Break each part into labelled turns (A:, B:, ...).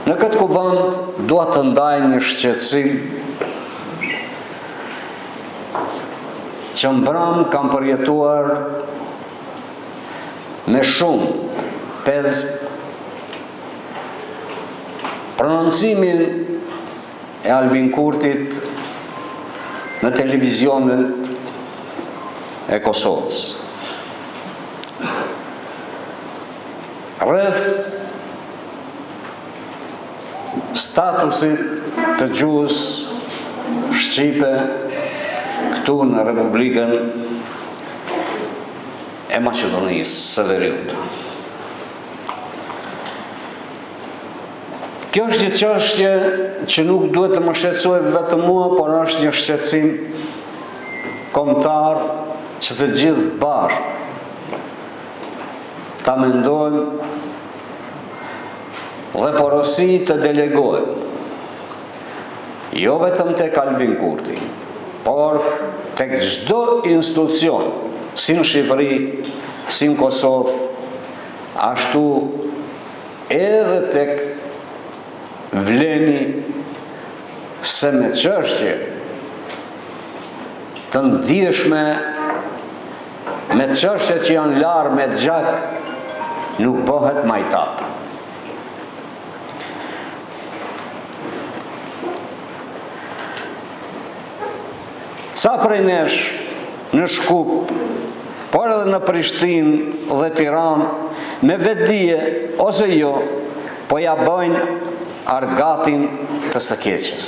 A: Në këtë kuvend dua të ndaj një shqetësim që mbram kam përjetuar me shumë pezë prononcimin e Albin Kurtit në televizionin e Kosovës. Rreth statusit të gjuhës shqipe këtu në Republikën e Maqedonisë së Veriut. Kjo është një çështje që nuk duhet të më shqetësoj vetëm mua, por është një shqetësim kombëtar që të gjithë bashkë ta mendojmë dhe porosi të delegojmë, jo vetëm tek Albin Kurti, por tek çdo institucion, si në Shqipëri, si në Kosovë, ashtu edhe tek vleni se me çështje të ndjeshme, me çështje që janë larë me gjak, nuk bëhet majtap. Ca prej nesh në Shkup, por edhe në Prishtinë dhe Tiranë, me vetdije ose jo, po ja bëjnë argatin të së keqes.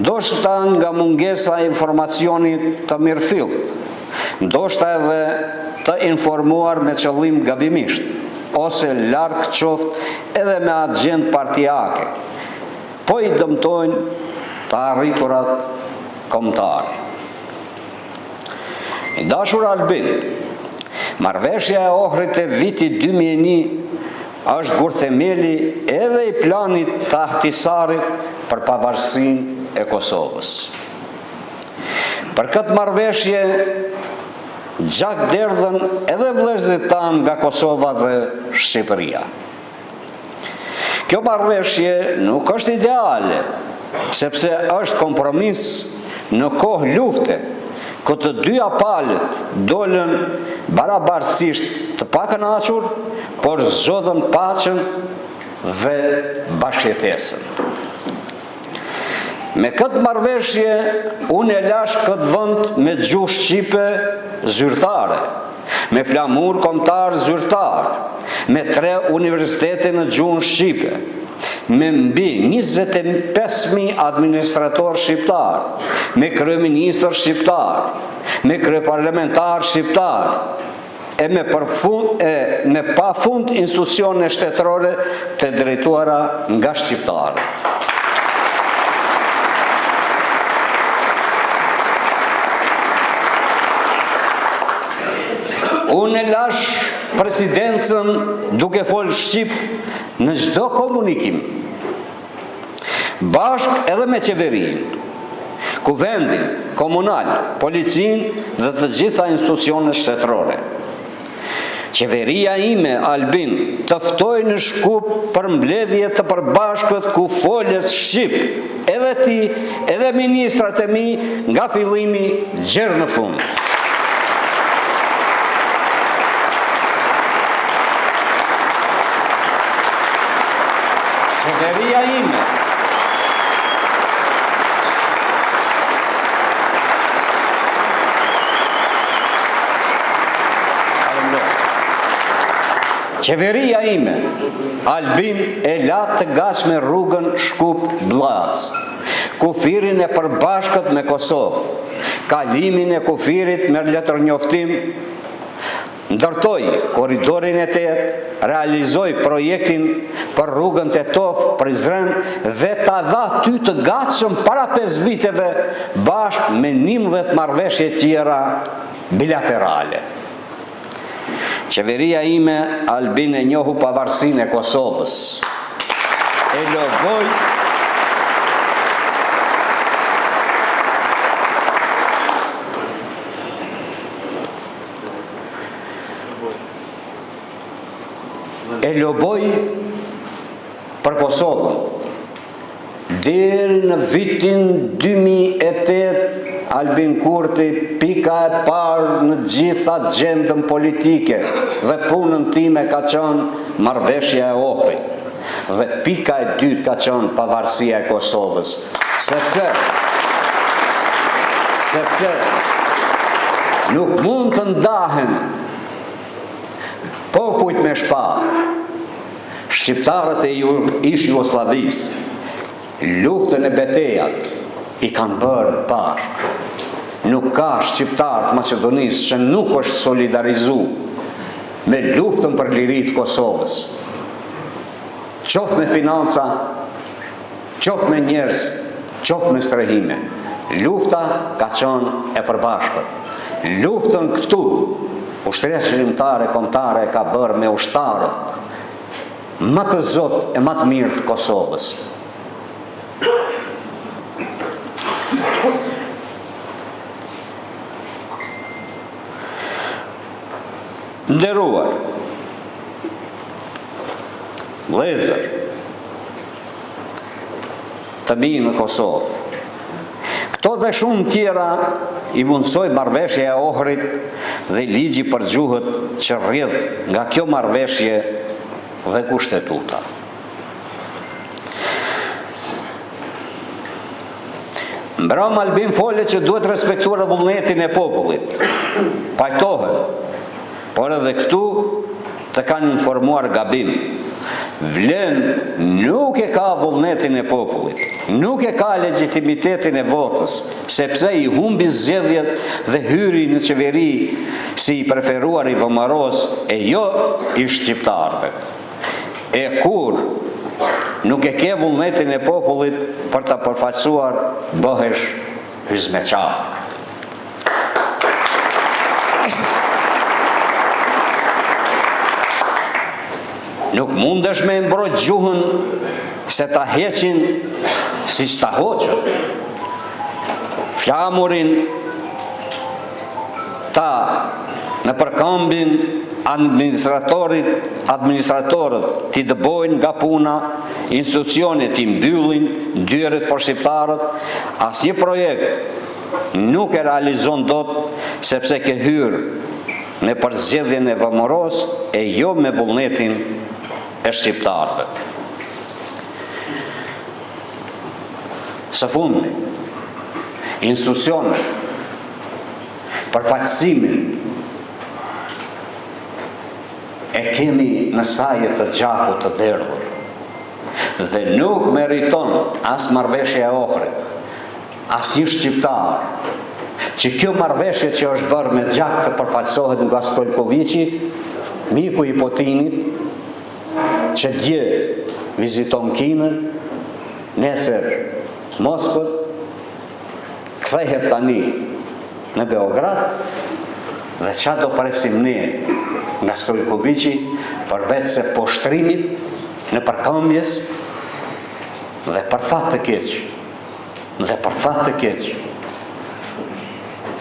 A: Ndoshta nga mungesa e informacionit të mirëfillt, ndoshta edhe të informuar me qëllim gabimisht, ose larg qoftë edhe me agjend partijake, po i dëmtojnë të arriturat kombëtare. I dashur Albin, marrëveshja e Ohrit e vitit 2001 është gurthemeli edhe i planit të Ahtisarit për pavarësinë e Kosovës. Për këtë marrëveshje gjak derdhën edhe vëllezërit tanë nga Kosova dhe Shqipëria. Kjo marrëveshje nuk është ideale, sepse është kompromis në kohë lufte, ku të dyja palët dolën barabartësisht të pakënaqur, por zgjodhen paqen dhe bashkëjetesën. Me këtë marrëveshje, unë e lash këtë vend me gjuhë shqipe zyrtare, me flamur kombëtar zyrtar, me 3 universitete në gjuhën shqipe, me mbi 25.000 administrator shqiptar, me kryeministër shqiptar, me kryeparlamentar shqiptar, e me pafund institucione shtetërore të drejtuara nga shqiptarët. Unë e lash presidencën duke folë shqip në çdo komunikim, bashkë edhe me qeverinë, kuvendin, komunal, policinë dhe të gjitha institucionet shtetërore. Qeveria ime, Albin, të ftoj në Shkup për mbledhje të përbashkët ku folës shqip, edhe ti, edhe ministrat e mi, nga fillimi gjerë në fund. Qeveria ime Qeveria ime, Albin, e la të gatshme rrugën Shkup-Bllaz, kufirin e përbashkët me Kosovë, kalimin e kufirit me letërnjoftim, ndërtoj korridorin e 8, realizoj projektin për rrugën Tetov-Prizren dhe ta dha ty të gatshëm para 5 viteve bashkë me 11 marrëveshje tjera bilaterale. Qeveria ime, Albin, e njohu pavarësinë e Kosovës. E logoj Kosovën. Deri në vitin 2008, Albin Kurti, pika e parë në gjitha gjendën politike dhe punën time ka qenë marrëveshja e Ohrit. Dhe pika e dytë ka qenë pavarësia e Kosovës. Sepse nuk mund të ndahen popujt me shpallë. Shqiptarët e ish Jugosllavisë luftën e betejat i kanë bërë bashkë. Nuk ka shqiptar të Maqedonisë që nuk është solidarizu me luftën për liritë të Kosovës. Qoftë me financa, qoftë me njerëz, qoftë me strehime. Lufta ka qenë e përbashkët. Luftën këtu, ushtria shërimtare kombëtare ka bërë me ushtarët më të zot e më të mirë të Kosovës. Nderuar vëllezër të mi në Kosovë, këto dhe shumë tjera i mundsoi marrëveshja e Ohrit dhe ligji për gjuhët që rrjedh nga kjo marrëveshje dhe kushtetuta. Mbram Albin fole që duhet respektuar vullnetin e popullit. Pajtohet, por edhe këtu të kanë informuar gabim. Vlen nuk e ka vullnetin e popullit, nuk e ka legitimitetin e votës, sepse i humbi zgjedhjet dhe hyri në qeveri si i preferuar i VMRO-s e jo i shqiptarëve. E kur nuk e ke vullnetin e popullit për ta përfaqësuar, bëhesh hizmeçar. Nuk mundesh me mbrojt gjuhën se ta heqin si ta hoqën. Flamurin ta në përkëmbin administratorët t'i dëbojnë nga puna, institucionet t'i mbyllin, dyert për shqiptarët, asnjë projekt nuk e realizon dot sepse ke hyrë në përzgjedhjen e VMRO-s e jo me vullnetin e shqiptarëve. Së fundi, institucionet, përfaqësimin e kemi në saje të gjakut të derdhur dhe nuk meriton as marrëveshja e Ohrit, as një shqiptar që kjo marrëveshje që është bërë me gjak të përfaqësohet nga Stojkoviqi, miku i Putinit, që dje viziton Kinën, nesër Moskvën, kthehet tani në Beograd, dhe çfarë do presim ne nga Stojkoviqi përveç se poshtrimit në përkëmbjes dhe për fat të keq,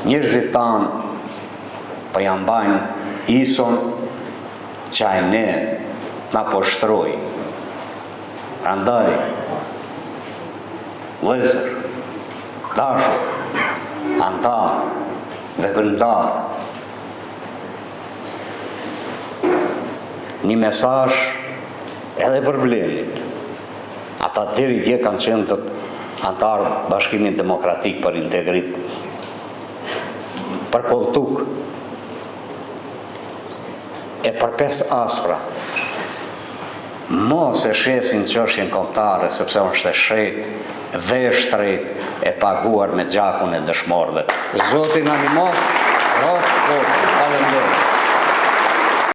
A: njerëzit tanë po ja mbajnë ison që ai ne na poshtroi. Prandaj, vëllezër, dashur, antar, veprimtar, një mesazh edhe për Blenit. Ata deri dje kanë qenë të antarë Bashkimit Demokratik për Integrim, për Kolltuk e për 5 Aspra. Mos e shesin çështjen kombëtare sepse është e shejt dhe e shtrejt e paguar me gjakun e dëshmorëve. Zoti na ndihmon. Faleminderit.